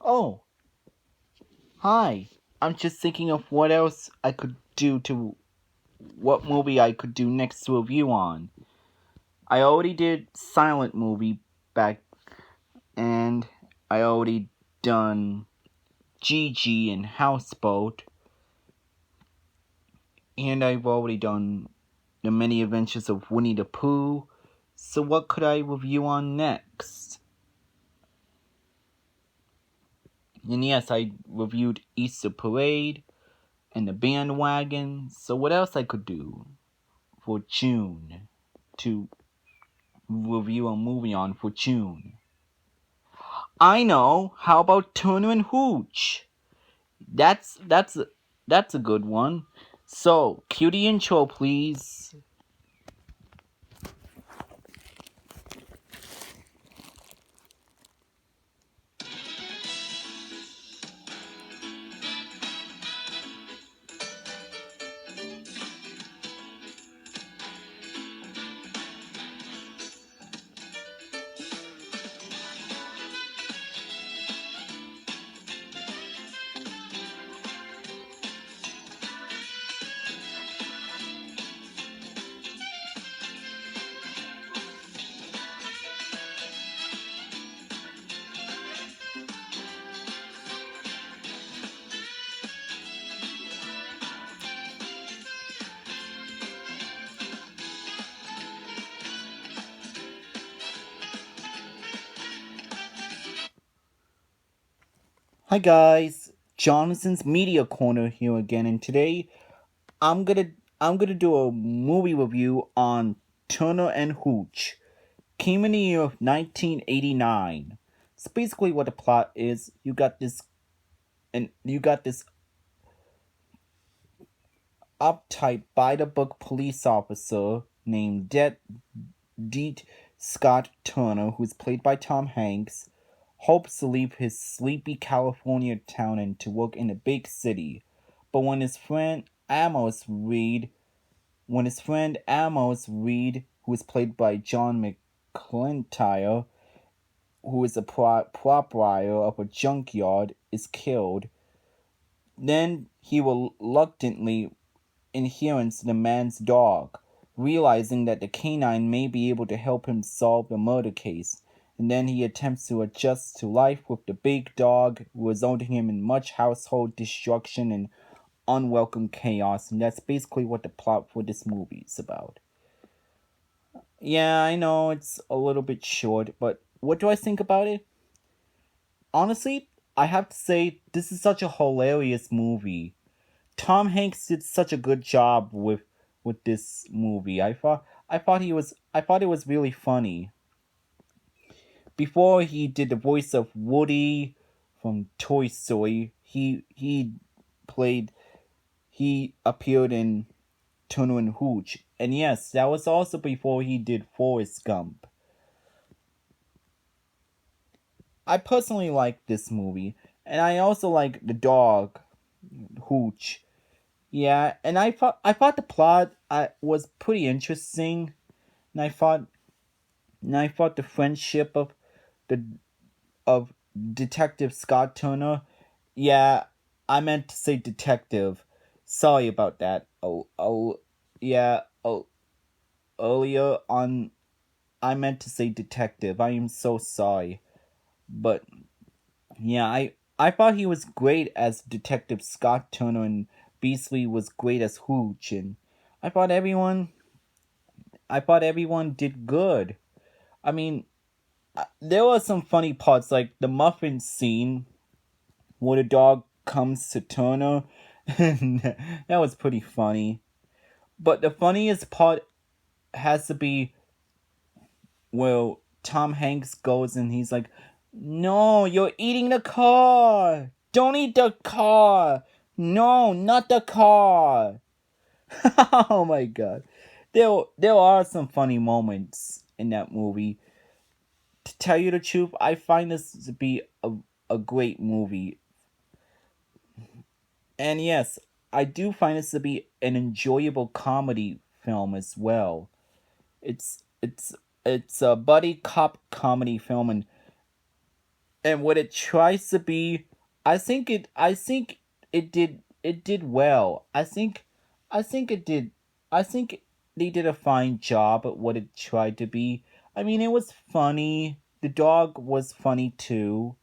Oh, hi. I'm just thinking of what else I could do to what movie I could do next to review on. I already did silent movie back and I already done Gigi and Houseboat and I've already done The Many Adventures of Winnie the Pooh. So what could I review on next? And yes, I reviewed Easter Parade and The Bandwagon. So what else I could do for June to review a movie on for June? I know. How about Turner and Hooch? That's that's that's a good one. So, cue the intro, please. Hi guys, Jonathan's Media Corner here again, and today I'm gonna I'm gonna do a movie review on Turner and Hooch. Came in the year of 1989. So basically, what the plot is, you got this uptight by the book police officer named Deet Scott Turner, who's played by Tom Hanks, hopes to leave his sleepy California town and to work in a big city. But when his friend Amos Reed, who is played by John McClintire, who is a proprietor of a junkyard, is killed, then he reluctantly inherits the man's dog, realizing that the canine may be able to help him solve the murder case, and then he attempts to adjust to life with the big dog, resulting him in much household destruction and unwelcome chaos, and that's basically what the plot for this movie is about. Yeah, I know it's a little bit short, but what do I think about it? Honestly, I have to say this is such a hilarious movie. Tom Hanks did such a good job with this movie. I thought it was really funny. Before he did the voice of Woody from Toy Story, played he appeared in Turner and Hooch. And yes, that was also before he did Forrest Gump. I personally like this movie, and I also like the dog, Hooch. Yeah, and I thought the plot was pretty interesting, and I thought the friendship the of Detective Scott Turner. Yeah, I meant to say detective. Sorry about that. Yeah. Earlier on, I meant to say detective. I am so sorry, but yeah, I thought he was great as Detective Scott Turner, and Beasley was great as Hooch, and I thought everyone I thought everyone did good. I mean, there were some funny parts like the muffin scene where the dog comes to Turner, and that was pretty funny. But the funniest part has to be where Tom Hanks goes and he's like, "No, you're eating the car. Don't eat the car. No, not the car." Oh my god. There are some funny moments in that movie. To tell you the truth, I find this to be a great movie. And yes, I do find this to be an enjoyable comedy film as well. It's it's it's a buddy cop comedy film, and and what it tries to be, I think it did well. I think it did I think they did a fine job at what it tried to be. I mean, it was funny. The dog was funny too.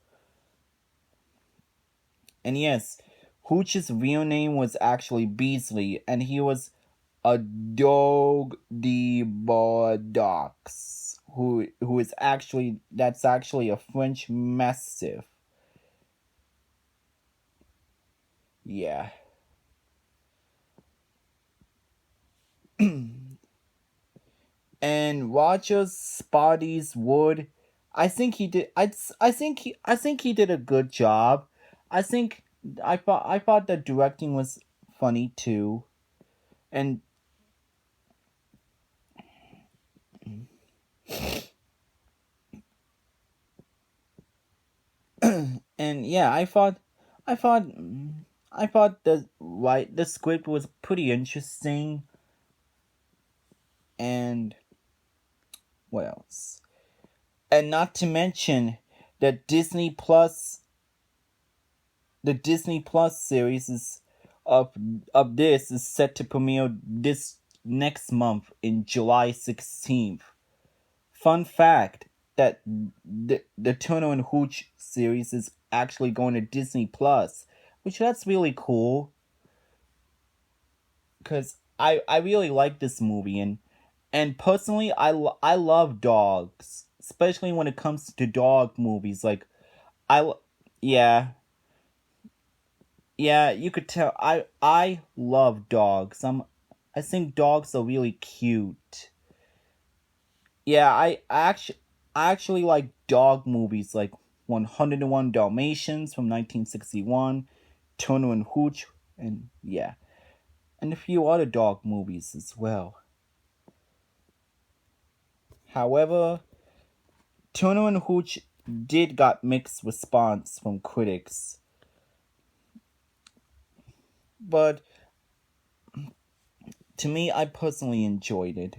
And yes, Hooch's real name was actually Beasley, and he was a dog de Bordeaux, who is actually that's actually a French Mastiff. Yeah. And Roger Spotty's Wood, I think he did. I think he did a good job. I think I thought the directing was funny too, and and yeah, I thought I thought the script was pretty interesting, and what else? And not to mention that the Disney Plus series of of this is set to premiere this next month in July 16th. Fun fact that the Turner and Hooch series is actually going to Disney Plus, which that's really cool because I really like this movie, and personally I love dogs, especially when it comes to dog movies. Like I yeah, yeah, you could tell I love dogs. I think dogs are really cute. Yeah, I actually like dog movies like 101 Dalmatians from 1961, Turner and Hooch, and yeah, and a few other dog movies as well. However, Turner and Hooch did got mixed response from critics, but to me, I personally enjoyed it.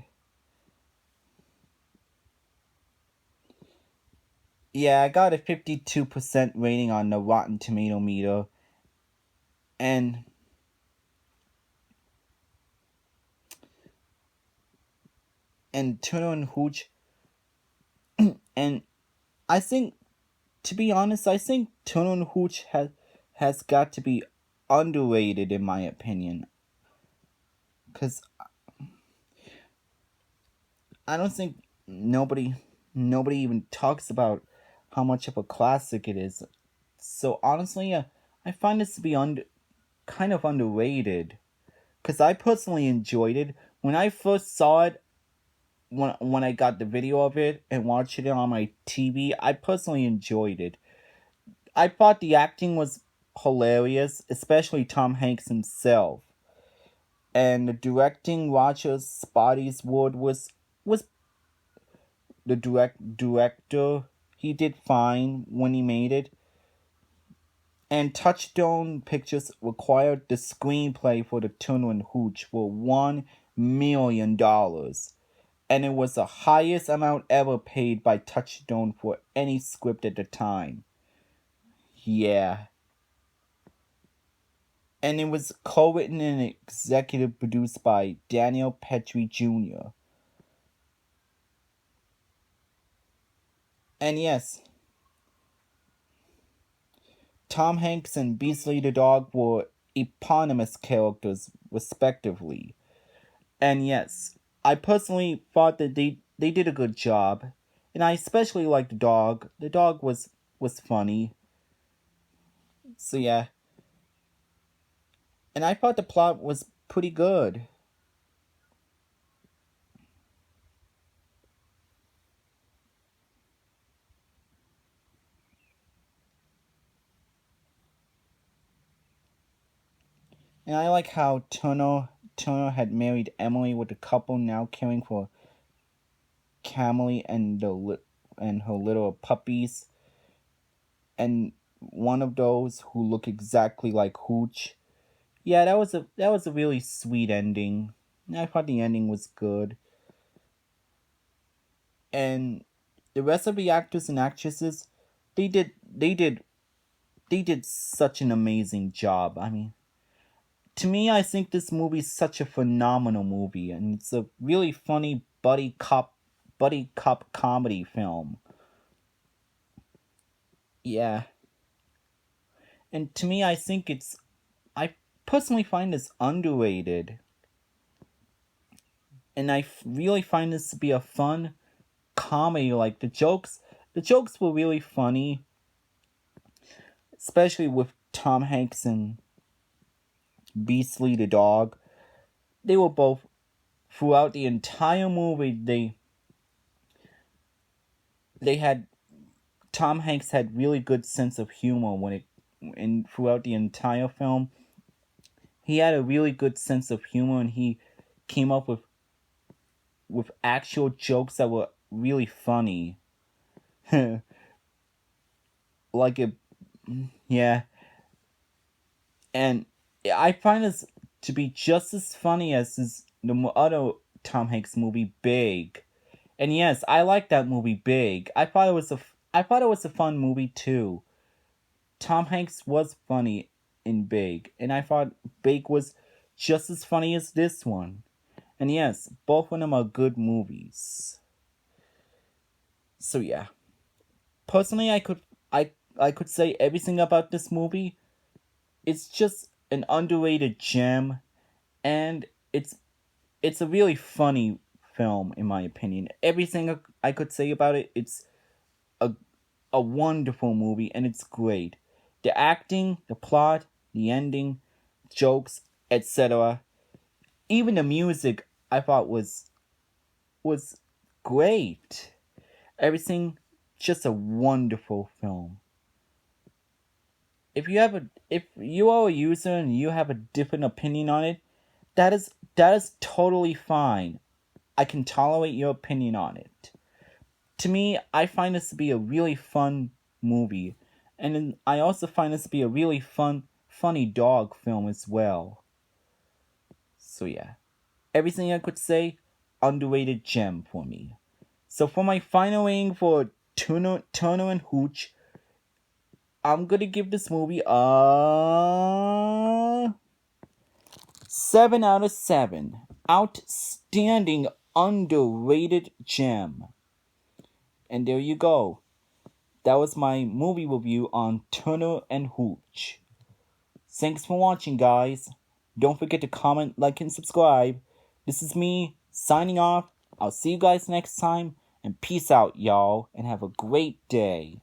Yeah, I got a 52% rating on the Rotten Tomato meter, and Turner and Hooch, and I think, to be honest, I think Turner and Hooch has got to be underrated in my opinion, because I don't think nobody even talks about how much of a classic it is. So honestly, I find this to be kind of underrated, because I personally enjoyed it when I first saw it. When I got the video of it and watched it on my TV, I personally enjoyed it. I thought the acting was hilarious, especially Tom Hanks himself. And the directing, Roger Spotty's Wood was the director. He did fine when he made it. And Touchstone Pictures acquired the screenplay for the Turner and Hooch for $1 million, and it was the highest amount ever paid by Touchstone for any script at the time. Yeah. And it was co-written and executive produced by Daniel Petrie Jr. And yes, Tom Hanks and Beasley the dog were eponymous characters, respectively. And yes, I personally thought that they did a good job, and I especially liked the dog. The dog was funny. So yeah, and I thought the plot was pretty good. And I like how Turner had married Emily, with the couple now caring for Camille and her little puppies, and one of those who look exactly like Hooch. Yeah, that was a really sweet ending. I thought the ending was good, and the rest of the actors and actresses they did such an amazing job. I mean, to me, I think this movie is such a phenomenal movie, and it's a really funny buddy cop comedy film. Yeah, and to me, I personally find this underrated, and really find this to be a fun comedy. Like the jokes were really funny, especially with Tom Hanks and Beastly the dog. They were both throughout the entire movie. They had Tom Hanks had really good sense of humor and throughout the entire film. He had a really good sense of humor, and he came up with actual jokes that were really funny. like it, yeah, and I find this to be just as funny as the other Tom Hanks movie, Big. And yes, I like that movie, Big. I thought it was a fun movie too. Tom Hanks was funny in Big, and I thought Big was just as funny as this one. And yes, both of them are good movies. So yeah, personally, I could say everything about this movie. It's just an underrated gem, and it's a really funny film in my opinion. Everything I could say about it, it's a a wonderful movie, and it's great. The acting, the plot, the ending, jokes, etc. Even the music I thought was great. Everything, just a wonderful film. If you are a user and you have a different opinion on it, that is totally fine. I can tolerate your opinion on it. To me, I find this to be a really fun movie, and then I also find this to be a really funny dog film as well. So yeah, everything I could say, underrated gem for me. So for my final rating for Turner and Hooch, I'm gonna give this movie a 7 out of 7. Outstanding, underrated gem. And there you go. That was my movie review on Turner and Hooch. Thanks for watching, guys. Don't forget to comment, like, and subscribe. This is me signing off. I'll see you guys next time. And peace out, y'all. And have a great day.